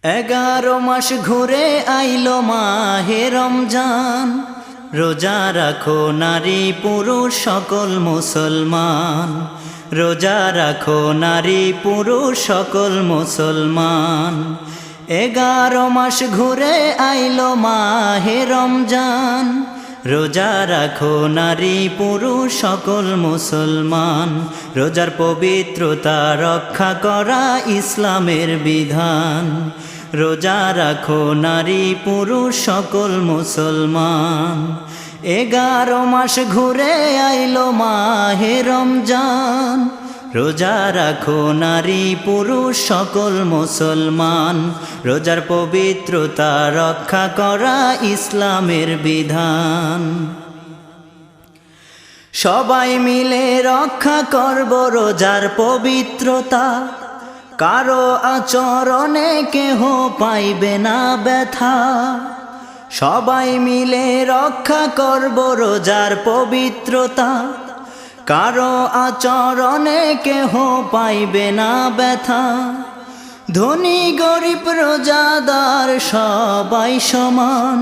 11 মাস ঘুরে আইলো মাহে রমজান, রোজা রাখো নারী পুরুষ সকল মুসলমান। রোজা রাখো নারী পুরুষ সকল মুসলমান। 11 মাস ঘুরে আইলো মাহে রমজান, রোজা রাখো নারী পুরুষ সকল মুসলমান। রোজার পবিত্রতা রক্ষা করা ইসলামের বিধান। রোজা রাখো নারী পুরুষ সকল মুসলমান। 11 মাস ঘুরে আইলো মাহে রমজান, রোজা রাখো নারী পুরুষ সকল মুসলমান। রোজার পবিত্রতা রক্ষা করা ইসলামের বিধান। সবাই মিলে রক্ষা করব রোজার পবিত্রতা, কারো আচরণে কেহ পাইবে না ব্যথা। সবাই মিলে রক্ষা করব রোজার পবিত্রতা, কারো আচরণে কেহ পাইবে না ব্যথা। ধনী গরিব রোজাদার সবাই সমান,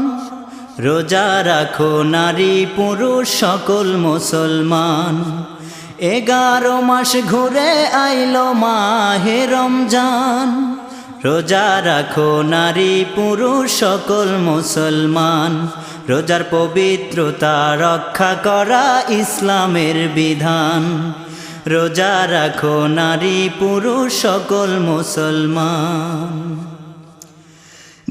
রোজা রাখো নারী পুরুষ সকল মুসলমান। 11 মাস ঘুরে আইলো মাহে রমজান, রোজা রাখো নারী পুরুষ সকল মুসলমান। রোজার পবিত্রতা রক্ষা করা ইসলামের বিধান। রোজা রাখো নারী পুরুষ সকল মুসলমান।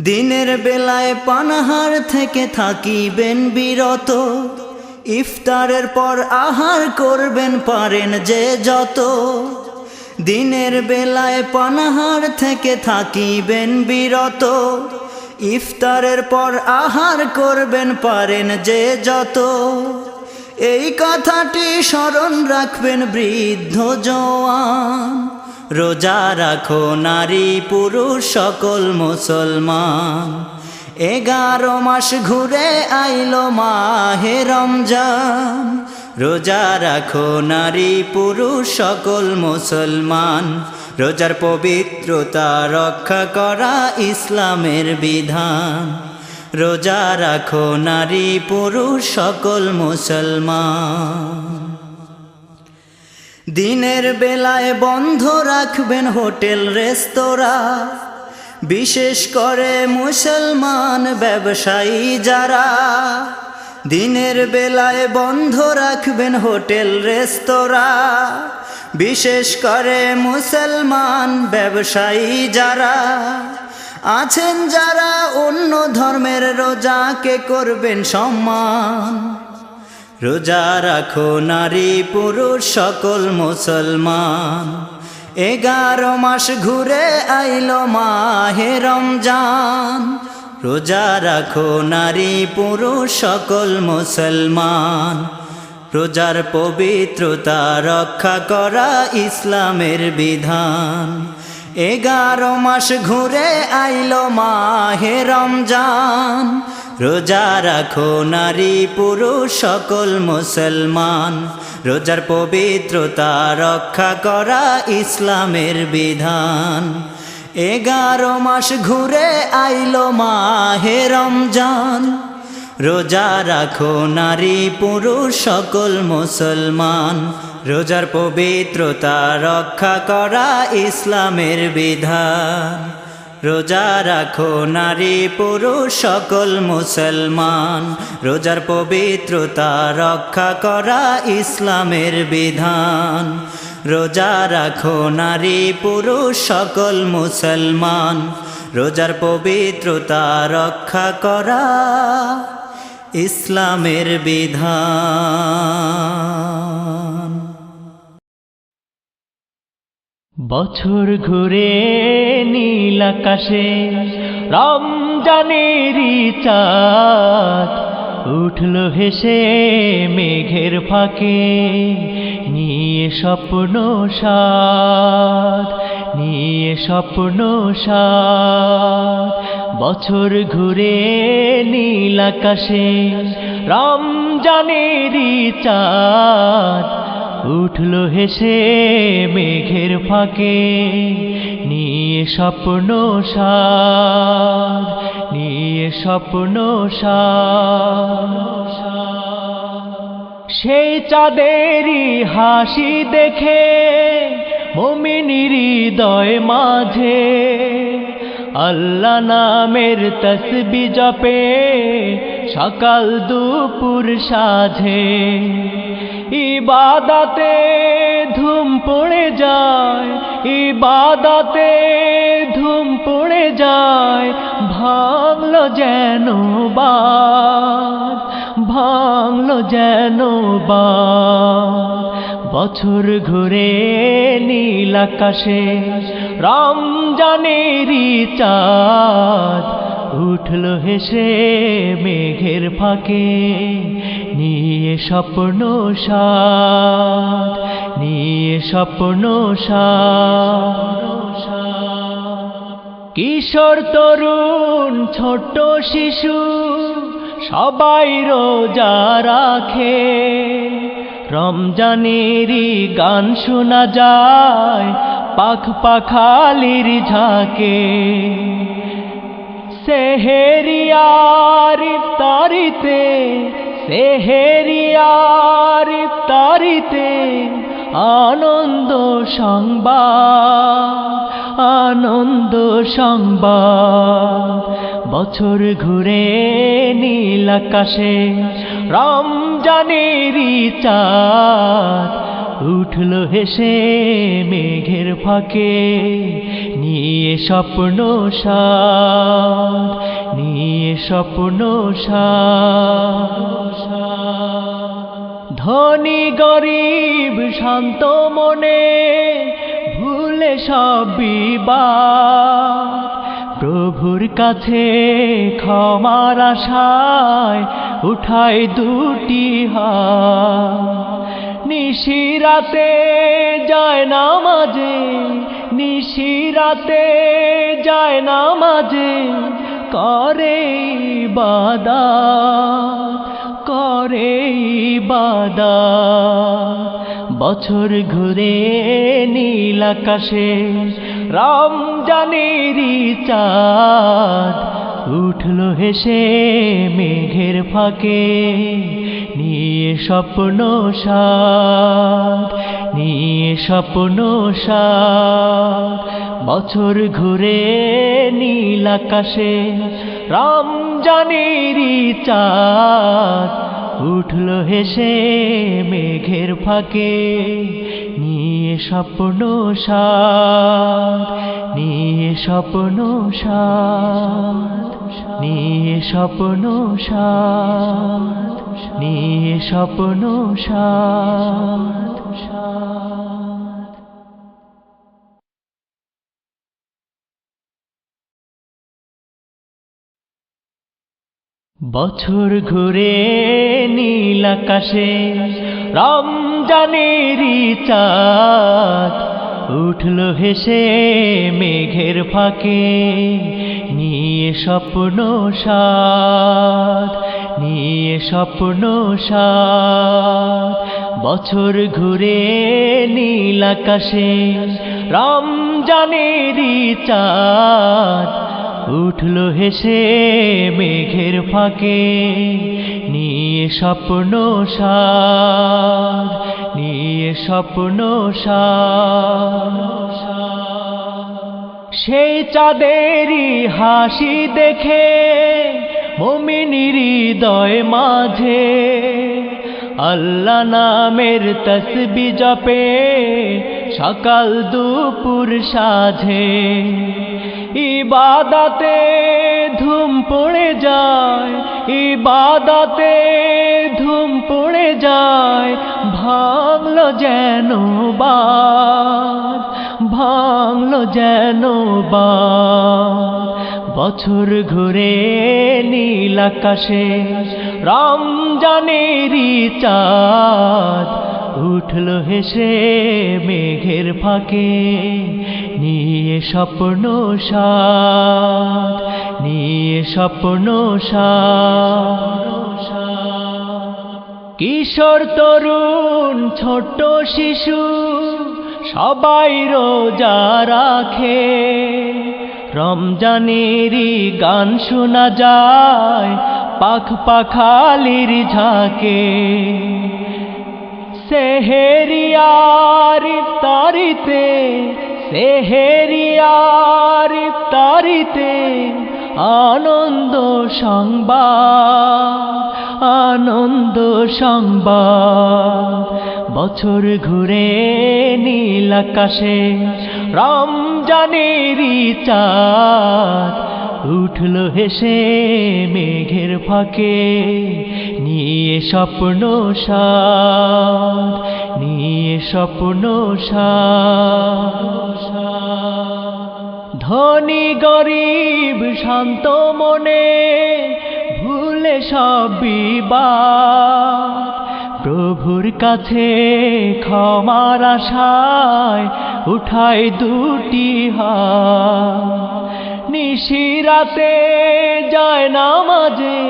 দিনের বেলায় পানাহার থেকে থাকিবেন বিরত, ইফতারের পর আহার করবেন পারেন যে যত। দিনের বেলায় পানাহার থেকে থাকিবেন বিরত, ইফতারের পর আহার করবেন পারেন যে যত। এই কথাটি স্মরণ রাখবেন বৃদ্ধ জওয়ান। রোজা রাখো নারী পুরুষ সকল মুসলমান। 11 মাস ঘুরে আইলো মাহে রমজান, রোজা রাখো নারী পুরুষ সকল মুসলমান। রোজার পবিত্রতা রক্ষা করা ইসলামের বিধান। রোজা রাখো নারী পুরুষ সকল মুসলমান। দিনের বেলায় বন্ধ রাখবেন হোটেল রেস্তোরাঁ, বিশেষ করে মুসলমান ব্যবসায়ী যারা। দিনের বেলায় বন্ধ রাখবেন হোটেল রেস্তোরাঁ, বিশেষ করে মুসলমান ব্যবসায়ী যারা। আছেন যারা অন্য ধর্মের রোজাকে করবেন সম্মান। রোজা রাখো নারী পুরুষ সকল মুসলমান। 11 মাস ঘুরে আইলো মাহে রমজান, রোজা রাখো নারী পুরুষ সকল মুসলমান। রোজার পবিত্রতা রক্ষা করা ইসলামের বিধান। 11 মাস ঘুরে আইলো মাহে রমজান, রোজা রাখো নারী পুরুষ সকল মুসলমান। রোজার পবিত্রতা রক্ষা করা ইসলামের বিধান। 11 মাস ঘুরে আইলো মাহে রমজান, রোজা রাখো নারী পুরুষ সকল মুসলমান। রোজার পবিত্রতা রক্ষা করা ইসলামের বিধান। রোজা রাখো নারী পুরুষ সকল মুসলমান। রোজার পবিত্রতা রক্ষা করা ইসলামের বিধান। রোজা রাখো নারী পুরুষ সকল মুসলমান। রোজার পবিত্রতা রক্ষা করা ইসলামের বিধান। বছর ঘুরে নীল আকাশে রমজানেরই চাঁদ উঠল হেসে মেঘের ফাঁকে, নিয়ে স্বপ্ন সাদ, নিয়ে স্বপ্ন সাদ। বছর ঘুরে নীল আকাশে রমজানেরই চাঁদ উঠল হেসে মেঘের ফাঁকে, নিয়ে স্বপ্ন সার, নিয়ে স্বপ্ন সার। সেই চাঁদেরই হাসি দেখে মুমিনের হৃদয় মাঝে আল্লাহ নামের তসবিহ জপে সকাল দুপুর সাঁঝে। ইবাদতে ধুম পড়ে যায়, ইবাদতে ধুম পড়ে যায়, ভাঙলো যেন বাঁধ, ভাঙলো যেন বাঁধ। বছর ঘুরে নীল আকাশে রমজানেরই চাঁদ উঠলো হেসে মেঘের ফাঁকে নিয়ে স্বপ্ন সার, নিয়ে স্বপ্ন সার। কিশোর তরুণ ছোট শিশু সবাই রোজা রাখে, রমজানেরই গান শোনা যায় পাখ পাখালির ঝাঁকে। সেহেরিয়ার ইফতারিতে, সেহেরিয়ার ইফতারিতে আনন্দ সংবাদ, আনন্দ সংবাদ। বছর ঘুরে নীল আকাশে রমজানেরই চাঁদ উঠলো হেসে মেঘের ফাঁকে নিয়ে স্বপ্ন সার, নিয়ে স্বপ্ন সার। ধনী গরিব শান্ত মনে ভুলে সব বিবাদ প্রভুর কাছে ক্ষমার আশায় উঠায় দুটি হাত। নিশিরাতে যায় নামাজে, নিশিরাতে যায় নামাজে করে ইবাদত, করে ইবাদত। বছর ঘুরে নীল আকাশে রমজানেরই চাঁদ উঠলো হেসে মেঘের ফাঁকে নিয়ে স্বপ্ন সার, নিয়ে স্বপ্ন সার। বছর ঘুরে নীল আকাশে রমজানেরই চাঁদ উঠলো হেসে মেঘের ফাঁকে নিয়ে স্বপ্ন সার, নিয়ে স্বপ্ন সার, নিয়ে স্বপ্ন সার, নিয়ে স্বপ্ন সার। বছর ঘুরে নীল আকাশে রমজানেরই চাঁদ উঠলো হেসে মেঘের ফাঁকে নিয়ে স্বপ্ন সার, নিয়ে স্বপ্ন সার। বছর ঘুরে নীল আকাশে রমজানেরই চাঁদ উঠলো হেসে মেঘের ফাঁকে নিয়ে স্বপ্ন সার, নিয়ে স্বপ্ন সার। সেই চাঁদেরই হাসি দেখে মুমিনের হৃদয় মাঝে আল্লাহ নামের তসবিহ জপে সকাল দুপুর সাঁঝে। ইবাদতে ধুম পড়ে যায়, ইবাদতে ধুম পড়ে যায়, ভাঙলো যেন বাঁধ, ভাঙলো যেন বাঁধ। বছর ঘুরে নীল আকাশে রমজানেরই চাঁদ উঠলো হেসে মেঘের ফাঁকে নিয়ে স্বপ্ন সার, নিয়ে স্বপ্ন সার। কিশোর তরুণ ছোট শিশু সবাই রোজা রাখে, রমজানেরই গান শোনা যায় পাখ পাখালির ঝাঁকে। সেহেরিয়ার ইফতারিতে, সেহেরিয়ার ইফতারিতে আনন্দ সংবাদ, আনন্দ সংবাদ। বছর ঘুরে নীল আকাশে রমজানেরই চাঁদ উঠল হেসে মেঘের ফাঁকে, নিয়ে স্বপ্ন সাদ, নিয়ে স্বপ্ন সাদ। ধনী গরিব শান্ত মনে ভুলে সব বিবাদ, প্রভুর কাছে ক্ষমার আশায় উঠায় দুটি হাত। নিশিরাতে যায় নামাজে,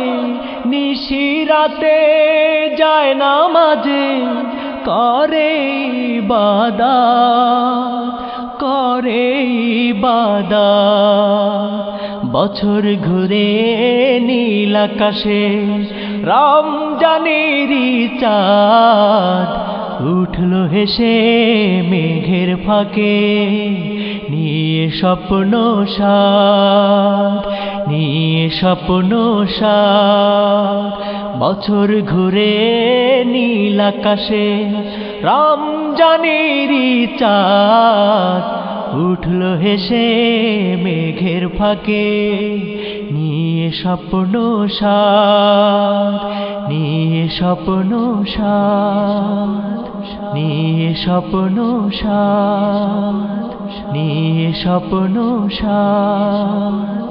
নিশিরাতে যায় নামাজে করে ইবাদত, করে ইবাদত। বছর ঘুরে নীল আকাশে রমজানেরই চাঁদ উঠল হেসে মেঘের ফাঁকে, নিয়ে স্বপ্ন সাদ, নিয়ে স্বপ্ন সাদ। বছর ঘুরে নীল আকাশে রমজানেরই চাঁদ উঠল হেসে মেঘের ফাঁকে, নিয়ে স্বপ্ন সাদ, নিয়ে স্বপ্ন সাদ, নিয়ে স্বপ্ন সাদ, নিয়ে স্বপ্ন সাদ।